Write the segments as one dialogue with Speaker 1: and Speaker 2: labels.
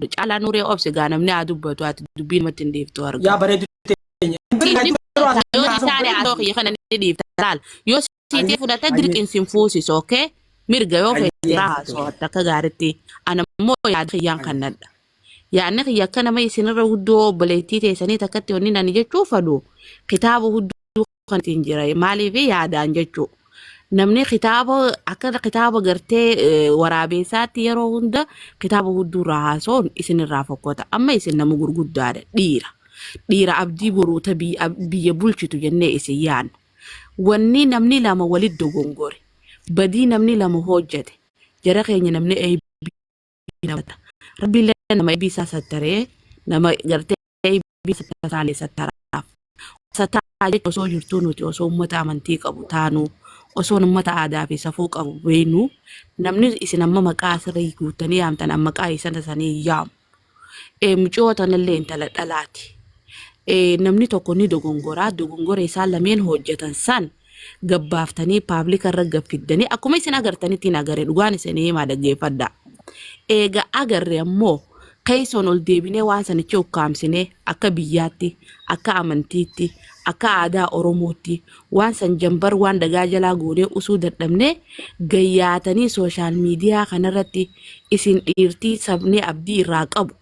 Speaker 1: caalaa nuuree obse gaa namni haa dubbatu ati dubbiin matti hin dhiiftu arga.
Speaker 2: Yaa bareedu
Speaker 1: yoo isaanii haa ta'u kana ni dhiifta laal yoo siitee fudhata dirqinsiin fuusisu okay mirga yoo fe'ee raasoo akka gaariitti anammoo yaada kiyyaan kannadha. Yaadni kiyya akka nama isinirra huddoo obboleettii teessanii takkatti wanni nani jechuu fadhu kitaaba hudduu kan ittiin jira maaliif yaadaan jechuu namni kitaaba akka kitaaba gartee waraabeessaatti yeroo hunda kitaaba hudduu raasoon isinirraa fokkota amma isin nama gurguddaadha dhiira abdii boruuta biyya bulchitu jennee isin yaadna wanni namni lama walit dogongore badii namni lama hojjete jara keenya namni eebbina rabbiillee nama eebbisaa sattaree nama gartee eebbisaa saalee sattaraaf sataa jechuun osoo jirtuu nuti osoo uummata amantii qabu taanu osoo uummata aadaa fi safuu qabu beenu namni isin amma maqaa sirrii guuttanii yaamtan amma maqaa isaan sanii yaamu mucoota nallee intala dhalaati namni tokko ni dogongora isaan lameen hojjetan san gabbaaftanii paablika irra gaffiddanii akkuma isin agartanitti hin agarre dhugaan isinii himaa dhaggeeffadha eega agarre ammoo keessoon ol deebinee waan sanichi ukkaamsinee akka biyyaatti akka amantiitti akka aadaa oromootti waan san jambar waan dagaa jalaa goonee usuu dadhabnee gayyaatanii sooshaal miidiyaa kanarratti isin dhiirtii sabni abdii irraa qabu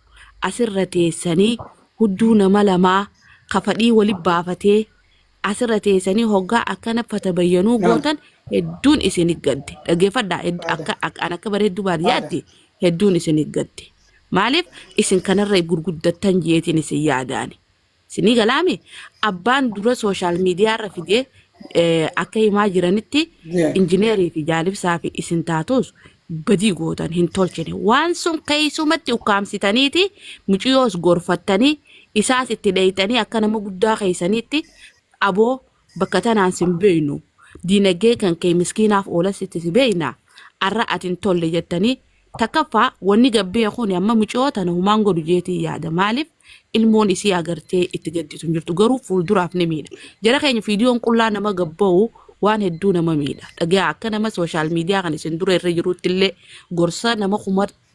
Speaker 1: asirra teessanii hudduu nama lamaa kafadhii walitti baafatee asirra teessanii hoggaa akkana fatabayyanuu gootan hedduun isin gadde dhaggeeffadhaa akka bareedduu baadiyyaatti hedduun isin gadde maaliif isin kanarra gurguddattan jeetiin isin yaadaani isinii galaame abbaan dura sooshaal miidiyaa irra fidee akka himaa jiranitti injineerii fi jaalibsaa fi isin taatus badii gootan hin tolchine waan sun keessumatti ukkaamsitaniiti muciyyoos gorfattanii isaas itti dheeytanii akka nama guddaa keessanitti aboo bakka tanaan sin beeynu diinagdee kan kee miskiinaaf oolas itti si beeyna arra atin tolle jettanii takkaffaa wanni gabbee kun amma muciyyoota na humaan godhu jeetii yaada maaliif ilmoon isii agartee itti gadditu jirtu garuu fuulduraaf ni miidha jara keenya fiidiyoon qullaa nama gabba'u waan hedduu nama miidha dhagaa akka nama sooshaal miidiyaa kan isin dura irra jirutti illee gorsa nama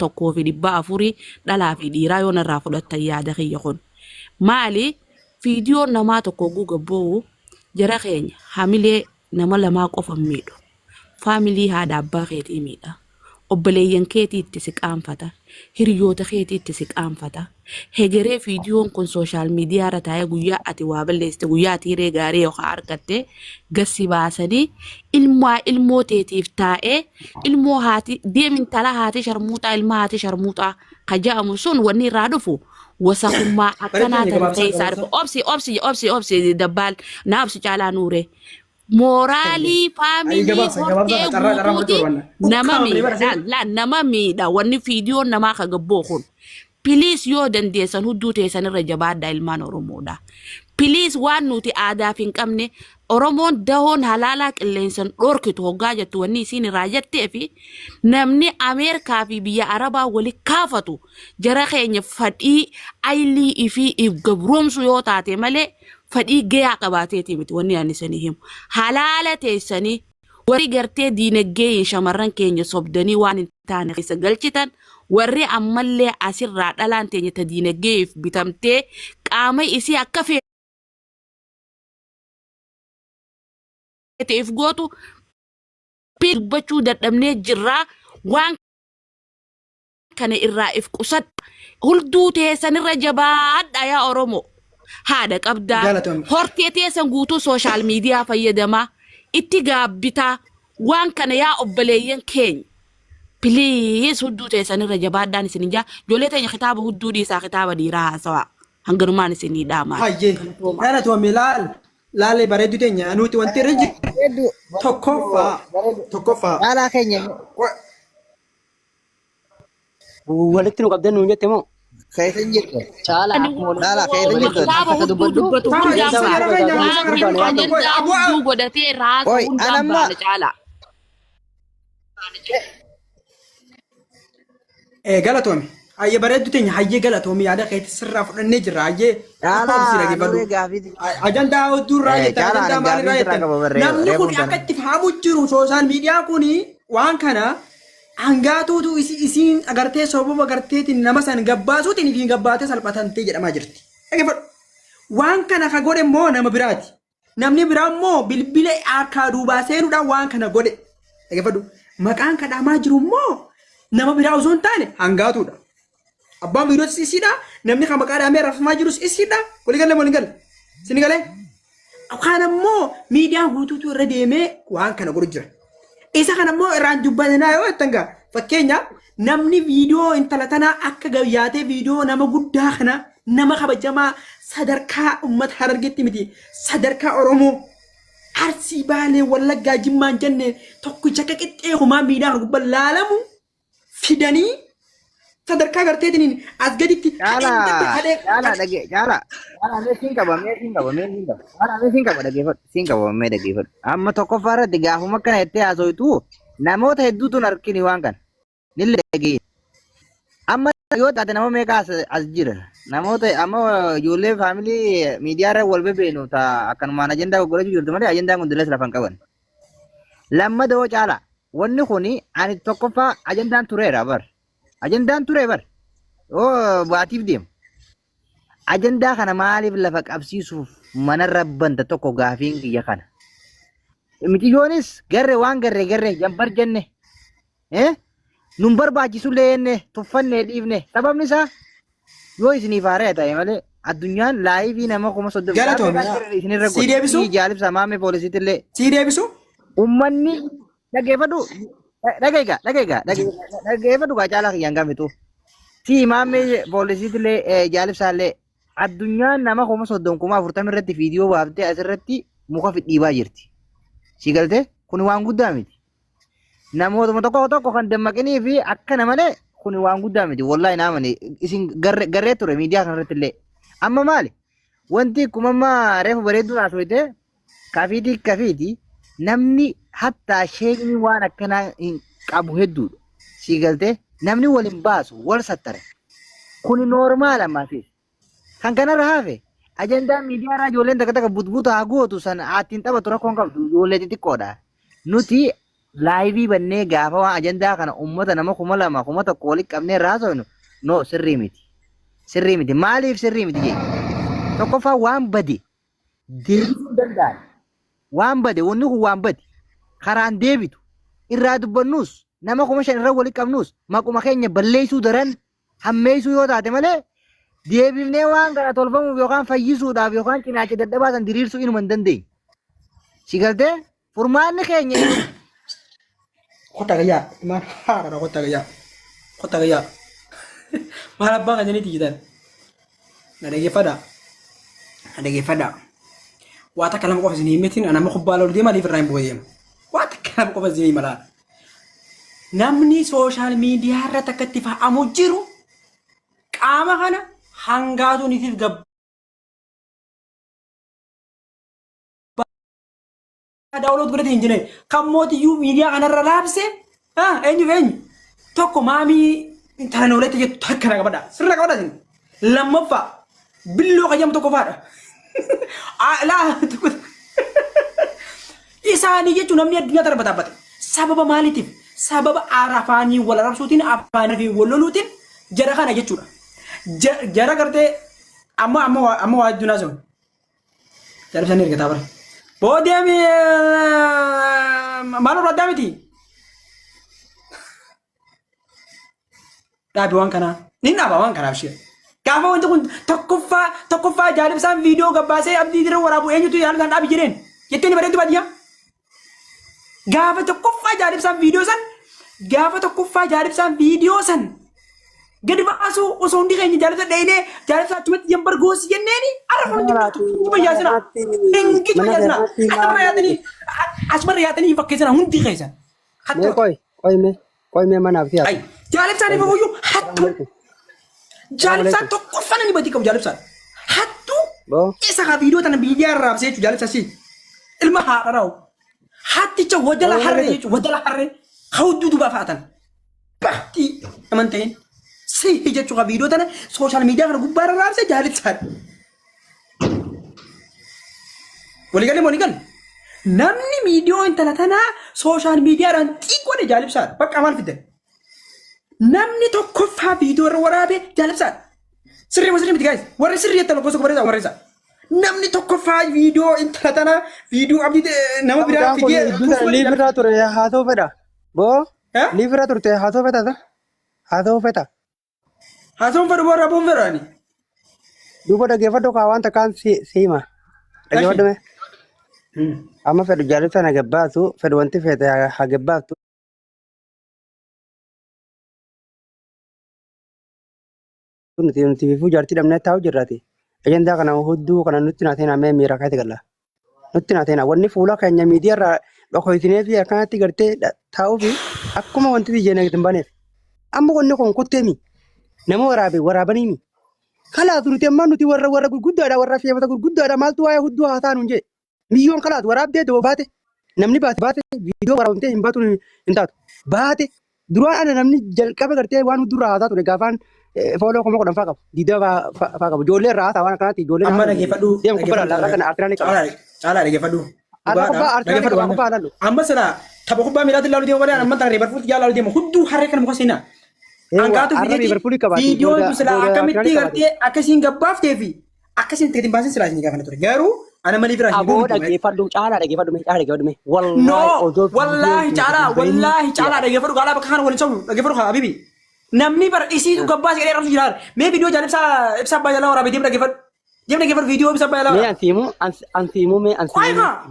Speaker 1: 1,400 dhalaa fi dhiiraa yoo narraa fudhattan yaada kiyya kun maali fiidiyoon namaa tokko gabba'u jara keenya hamilee nama lamaa qofa miidhu faamilii haadha abbaa keetii miidha obboleeyyan keetii itti si qaanfata hiriyoota keetii itti si qaanfata hegeree fiidiyoon kun sooshaal miidiyaa irra taa'ee guyyaa ati waa balleessite guyyaa tiiree gaarii yookaan argatte gassi baasanii ilmoo teetiif taa'ee ilmoo haati deemin tala haati sharmuuxaa ilma haati sharmuuxaa kaja'amu sun wanni irraa dhufu wasaqummaa akkanaa tan ta'eessaa dhufu obsi dabbaal na obsi caalaa nuure moraalii faamilii hortee guutuuti nama miidha wanni fiidiyoon namaa ka gabboo kun piliis yoo dandeessan hudduu teessan irra jabaadhaa ilmaan oromoodha piliis waan nuti aadaaf hin qabne oromoon dahoon halaalaa qilleensan dhorkitu hoggaa jettu wanni isiin irraa jettee fi namni ameerikaa fi biyya arabaa wali kaafatu jara keenya fadhii aylii fi gabroomsu yoo taate malee fadhii gayaa qabaateeti miti wanni ani sanii himu halaala teessanii warri gartee diinagdee shamarran keenya sobdanii waan hin taane keessa galchitan warri ammallee asirraa dhalaan teenya ta diinagdeef bitamtee qaama isii akka feeteef gootu dubbachuu dadhabnee jirraa waan kana irraa if qusadha hulduu teessanirra jabaadha yaa Oromoo haadha qabdaa hortee teessan guutuu sooshaal miidiyaa fayyadamaa itti gaabbitaa waan kana yaa obboleeyyan keenya piliis hudduu teessanirra jabaadhaan isin jaa ijoollee teenya kitaaba hudduu dhiisaa kitaaba dhiiraa haasawaa hanganumaan isinii dhaamaa
Speaker 2: hayyee kana tuwame laalee bareedu teenya nuti wanti irra jiru tokkoffaa
Speaker 3: laalaa keenya
Speaker 4: walitti nu qabdan nuun jette moo
Speaker 3: keessa jirtu laalaa keessa jirtu akka dubbatu
Speaker 1: hudduu godhatee raasa hundaan baala caalaa
Speaker 2: galatoome hayyee bareedu teenya hayyee galatoome yaada keetti sirraa fudhannee jirra hayyee ajandaa huddurraa jettan ajandaa maalirraa jettan namni kun akka itti fahamu jiru sooshaal miidiyaa kun waan kana hangaatuutu isiin agartee sobaba agarteetiin nama san gabbaasuutiin fi gabbaatee salphatantee jedhamaa jirti. Dhaggeeffadhu. Waan kana ka godhe immoo nama biraati. Namni biraa immoo bilbila harkaa duubaa seenuudhaan waan kana godhe. Dhaggeeffadhu. Maqaan kadhamaa jiru immoo nama biraa osoo hin taane hangaatuudha. Abbaan biirootis isiidha. Namni kan maqaa dhaamee rafamaa jirus isiidha. Waliigalee waliigalee. Sinigalee. Kan immoo miidiyaan guutuutu irra deemee waan kana godhu jira. Isa kana immoo irraan dubbatanaa yoo jettan gaa fakkeenyaaf namni viidiyoo intala tanaa akka gayyaatee viidiyoo nama guddaa kana nama kabajamaa sadarkaa uummata Harargeetti miti sadarkaa Oromoo Arsii Baalee Wallaggaa Jimmaan jenne tokkicha akka qixxee homaa miidiyaan gubbaa laalamu fidanii sadarkaa garteetiin as gaditti
Speaker 3: dhaggeeffadhu. Amma tokkoffaa irratti gaafuma akkana jettee haasoitu namoota hedduutu harkini waan kana. Nillee dhagee. Amma yoo taate nama meeqa as jira. Namoota amma ijoollee faamilii miidiyaa irra wal bebeenu ta'a akkanumaan ajandaa goggoraachuu jirtu malee ajandaan kun dilas lafan qaban. Lammata yoo caala wanni kuni ani tokkoffaa ajandaan tureera bar. Ajandaan ture bar. Oo baatiif deemu. Ajandaa kana maaliif lafa qabsiisuuf mana rabbanta tokko gaafiin kiyya kana. Mitiyoonis garre waan garre jambar jenne. Nun barbaachisullee jenne tuffanne dhiifne sababni isaa yoo isiniif haaree ta'e malee addunyaan laayivii nama kuma soddoma isinirra godhe jaalibsa maamee poolisiitillee
Speaker 2: sii deebisu
Speaker 3: ummanni dhaggeeffadhu dhaggeeffadhu gaa caalaa kiyyaan gaafatu si maamee poolisiitillee jaalibsaallee addunyaan nama kuma soddoma kuma 40 irratti viidiyoo baaftee asirratti muka fidhiibaa jirti si galtee kun waan guddaa miti namootuma tokko kan dammaqinii fi akkana malee kun waan guddaa miti wallahi naamani isin garree ture miidiyaa kanarratti illee amma maali wanti kumamma reefu bareedduu haasofite kafiiti namni hattaa sheekni waan akkanaa hin qabu hedduudha si galtee namni wal hin baasu wal sattare kun noormaal ammaafis kan kanarra hafe ajandaan miidiyaa irraa ijoolleen takka butbuta haa gootu san aattiin taphatu rakkoon qabdu ijoollee xixiqqoodha nuti laayivii bannee gaafa waan ajandaa kana ummata nama 2,000 kuma tokko walitti qabnee raasofnu no sirrii miti maaliif sirrii miti jee tokkoffaa waan bade deebisuu danda'an waan bade wanni kun waan bade karaan deebitu irraa dubbannus nama 5,000 irra walitti qabnus maquma keenya balleessuu daran hammeessuu yoo taate malee deebifnee waan kana tolfamuuf yookaan fayyisuudhaaf yookaan cinaacha dadhabaasan diriirsuu inuma hin dandeenye si galtee furmaanni keenya
Speaker 2: kota gaya man hara kota gaya malah bang aja nih tijitan ada fada wata kalam ko fasini metin ana mako balol di mali firraim boyem wata kalam ko fasini mala namni social media rata katifa amujiru qama kana hangatu ni tif gab download godhate hin jine kan mootiyyuu miidiyaa kanarra raabse eenyu tokko maamii intala nooletti jettu takkana qabadha sirra qabadha sin lammaffaa billoo qayyamu tokko faadha isaanii jechuun namni addunyaa tarba dhaabbate sababa maaliitiif sababa afaanii wal arrabsuutiin afaanii fi wal loluutiin jara kana jechuudha jara gartee amma waa addunyaa sun jalabsanii ergataa bara Bodemi malu radamiti. Dabi wan kana. Ninna ba wan kana abshir. Kafa wanti kun tokkoffaa jaalibsaan viidiyoo gabbaasee abdii dira waraabu eenyutu yaalan dhabi jireen. Jetteni bareedu baadiyaa. Gaafa tokkoffaa jaalibsaan viidiyoo san. Gadi baasu osoo hundi keenya jaalibsa dheeyinee jaalibsa achumatti yambar goosi jenneeni arra hundi bayyaasina hingitu bayyaasina asmarra yaatanii fakkeessina hundi keessa
Speaker 4: ቆይ መናፍ ያ
Speaker 2: jaalibsaan ifa boyyuu hattu jaalibsaan tokkoffaan ni badii qabu jaalibsaan hattu isa haa viidiyoo tana miidiyaa irraa raabsee jechuudha jaalibsa si ilma haadha raa'u hatticha wadala harree jechuudha wadala harree hawdduu dubaa fa'atan baattii amanteen si jechuudha viidiyoo tana sooshaal miidiyaa kana gubbaa irra raabsee jaalibsaan waliigalee namni viidiyoo intala tanaa sooshaal miidiyaa irraan xiqqoodhe jaalibsaan bakka maal fidde namni tokkoffaa viidiyoo irra waraabee jaalibsaan sirrii miti gaayis warri sirrii jettan gosa bareedaa warri isaa namni tokkoffaa viidiyoo intala tana viidiyoo abdii nama biraa fidee
Speaker 4: Libra ture haa ta'u fedha. Boo libra turte haa ta'u fedha. Haa ta'u fedha.
Speaker 2: haasawwan fedhu boo rabuun fedhaani.
Speaker 4: Duuba dhaggeeffadhu kaa wanta kaan si hima. Dhaggeeffadhu mee. Amma fedhu jaalibsaan hagabbaatu fedhu wanti fedhe hagabbaatu. Nuti bifuu jaartii dhabnee taa'u jirraati. Ajandaa kana hudduu kana nutti naa teenaa mee miira kaati galla. Nutti naa teenaa wanni fuula keenya miidiyaa irraa dhokoisinee fi akkanatti gartee taa'uu fi akkuma wanti biyya hin baaneef. Amma wanni kun kutteemi. Nama waraabanii mi. Kalaatu nuti amma nuti warra gurguddaadha warra fe'amata gurguddaadha maaltu waa'ee hudduu haa taanu hin jee. Biyyoon kalaatu waraabdee doo baate namni baate viidiyoo waraabamtee hin baatu hin taatu. Baate duraan ana namni jalqaba gartee waan huddurraa haa taatu gaafaan fooloo kuma kudhan faa qabu. Diidaa faa qabu. Ijoollee irraa haa waan akkanaatti ijoollee.
Speaker 2: Amma dhaggeeffadhu.
Speaker 4: Deemu kubbara laaraa kana artiraan qaba.
Speaker 2: Caalaa dhaggeeffadhu.
Speaker 4: Artiraan kubbaa laallu.
Speaker 2: Amma sana tapha kubbaa miilaatti laalu deemu godhan amma tana riibarfuutti yaa laalu deemu hudduu harree kana muka seenaa. Angkaatu viidiyoon sila akkamitti gartee akkasiin gabbaafte fi akkasiin itti baasin sila isin gaafana ture. Garuu ana malii biraa
Speaker 4: Aboo dhaggeeffadhu caalaa dhaggeeffadhu mee.
Speaker 2: Wallaahi caalaa dhaggeeffadhu gaalaa bakka kana waliin sobu dhaggeeffadhu haa habibi. Namni bar isiitu gabbaas jedhee rabsu jiraar. Mee viidiyoo jaan ibsaa abbaa jalaa waraabee deemu dhaggeeffadhu. Deemu dhaggeeffadhu viidiyoo ibsaa abbaa jalaa waraabee.
Speaker 4: Ansiimuu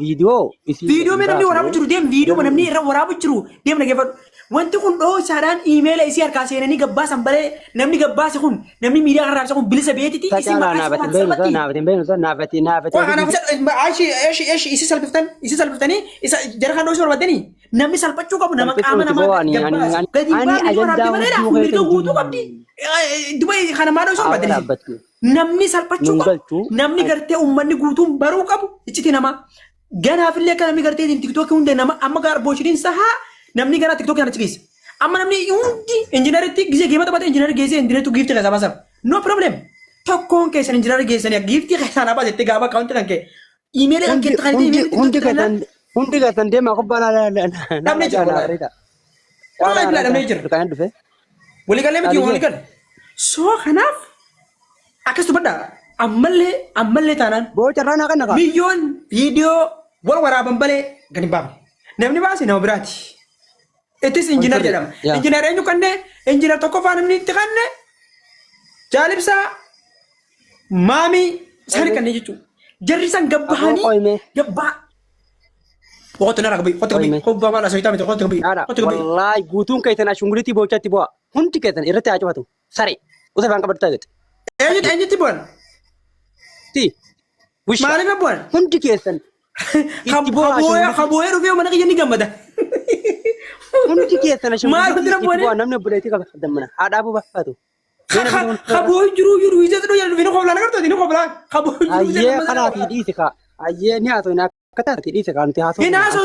Speaker 4: viidiyoo.
Speaker 2: Viidiyoo mee namni waraabu jiru deemu viidiyoo namni irra waraabu jiru deemu dhaggeeffadhu. Wanti kun dhoosaadhaan iimeela isii harkaa seenanii gabbaasan balee namni gabbaase kun namni miidiyaa kan raabsa kun bilisa beetiti isii isi salphiftanii isa jara kan dhoosuu barbaadanii namni salphachuu qabu nama qaama namaa gabbaase gadi baafii waraabdee maleedha mirga guutuu qabdi duba kana maa dhoosuu barbaadanii namni salphachuu qabu namni gartee uummanni guutuun baruu qabu icciti namaa ganaafillee akka namni gartee tiktookii hundee nama amma gaar booshidiin sahaa namni gara TikTok kana chikis. Amma namni hundi engineeritti gisee geema taphate engineeri geessee engineeritu giifti keessa baasan. No problem. Tokkoon keessan engineeri geessanii giifti keessa naa baasette gaafa akaawunti kan kee. Iimeelii kan kee takaltee iimeelii
Speaker 4: hundi keessan deemaa kubbaa
Speaker 2: namni jira. Wallaahi bilaa namni jira. Walii galee miti walii galee. Soo kanaaf akkas tubadhaa ammallee taanaan.
Speaker 4: Boocarraa naa kan naqa.
Speaker 2: Biyyoon viidiyoo wal waraaban balee gadi baafne. Namni baase nama biraati. Ittis injinar jedhama. Injinar eenyu kannee injinar tokkoffaa namni itti kannee jaalibsaa maamii isaanii kannee jechuudha. Jarri san gabbahanii gabbaa. Qotu nara gabii qotu gabii qobbaa maal asooyitaa miti qotu gabii.
Speaker 4: Wallaahi guutuun keessan ashungulitti boocatti bu'a. Hundi keessan irratti haa cufatu. Saree uta faan qabatta gate.
Speaker 2: Eenyutti bu'an? Maaliif bu'an?
Speaker 4: Hundi keessan.
Speaker 2: Kabooyee dhufee mana kiyya ni gammada.
Speaker 4: Hundi keessan ashungulitti bu'a namni obboleettii qaba dammana. Haadhaa buu baffatu.
Speaker 2: Kabooyee jiru hiisee dhuu jedhu ni qoblaan agartoo ni qoblaan.
Speaker 4: Ayyee kanaatii dhiise kaa. Ayyee ni haasoo ni akka taate dhiise kaa nuti haasoo.
Speaker 2: Hin haasoo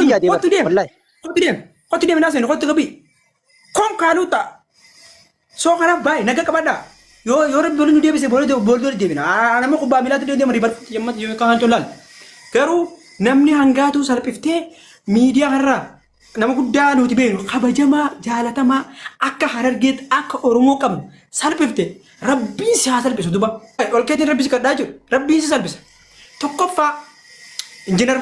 Speaker 2: kottu deem naasoo kottu gabii. Kon kaaluu ta'a. Soo kanaaf baay'ee naga qabadhaa. Yoo rabbi waliin nu deebise boolii deebina. Nama kubbaa miilaatti deemu ribarfatti yemmatti yoo kaan tolaan. Garuu namni hangaatuu salphiftee miidiyaa kanarraa nama guddaa nuti beeknu kabajamaa jaalatamaa akka Harargeetti akka Oromoo qabnu salphifte rabbiin si haa salphisu duba. Olkeetiin rabbi si kadhaa jiru rabbiin si salphisa. Tokkoffaa injinar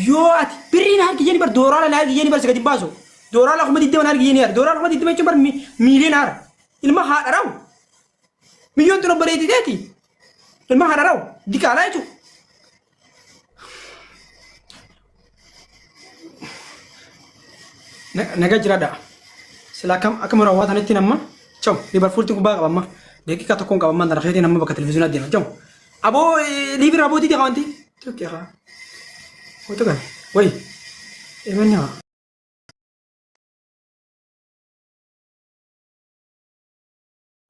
Speaker 2: yoo ati birriin harkiyyee ni bar dooraa laa harkiyyee ni bar si gadi baasu dooraa laa kuma diddama harkiyyee ni har dooraa laa kuma diddama jechuun bar miiliyoon haara ilma haadha rawu milyoon xuro bareediteeti ilma haadha rawu dikaalaa jechuudha. Naga jiraadha. Sila akka muraawwatanitti nama ciao Liverpoolti kubbaa qaba amma daqiiqaa tokkoon qaba amma darafeetiin amma bakka televezyiinaa deema ciao aboo liibira abootiiti qabanti tokko haa foto kan wayi eemanni haa.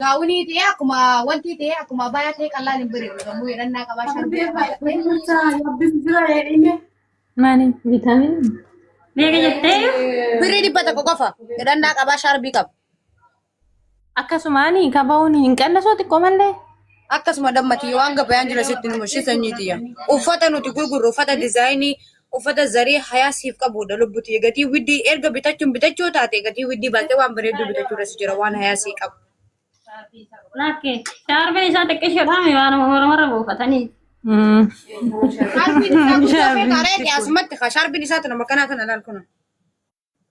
Speaker 5: Gaawuni ta'ee akkuma wanti ta'ee akkuma baay'ee ta'ee qallaan hin bareedu gamoo hidhannaa qabaa sharbee.
Speaker 6: Maani vitaamin. Meeqa jettee?
Speaker 5: Birrii dhibba tokko qofa hidhannaa qabaa sharbii qaba.
Speaker 6: Akkasumaan kabaa'uun hin qannasoo xiqqoo mallee.
Speaker 5: Akkasuma dammatii waan gabayaan jira sitti nu mushi sanyiitiyya. Uffata nuti gurgurru uffata diizaayinii uffata zarii hayaa siif qabudha lubbuti gatii widdii erga bitachuu taate gatii widdii baatee waan bareedduu bitachuu irra jira waan hayaa sii qabu.
Speaker 6: Lakkee shaarbiin isaa xiqqishoodhaan waan warra buufatanii.
Speaker 5: Sharbiin isaa guddoo fi taaree asumatti sharbiin isaa tana makkanaa kana laal kuna.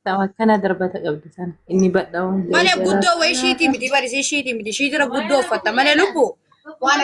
Speaker 6: Tawa akkana darbata qabdi sana inni badhaa'uun.
Speaker 5: Malee guddoo wayii shiitii miti barisee shiitii miti shiitira guddoo uffatta malee lubbu waan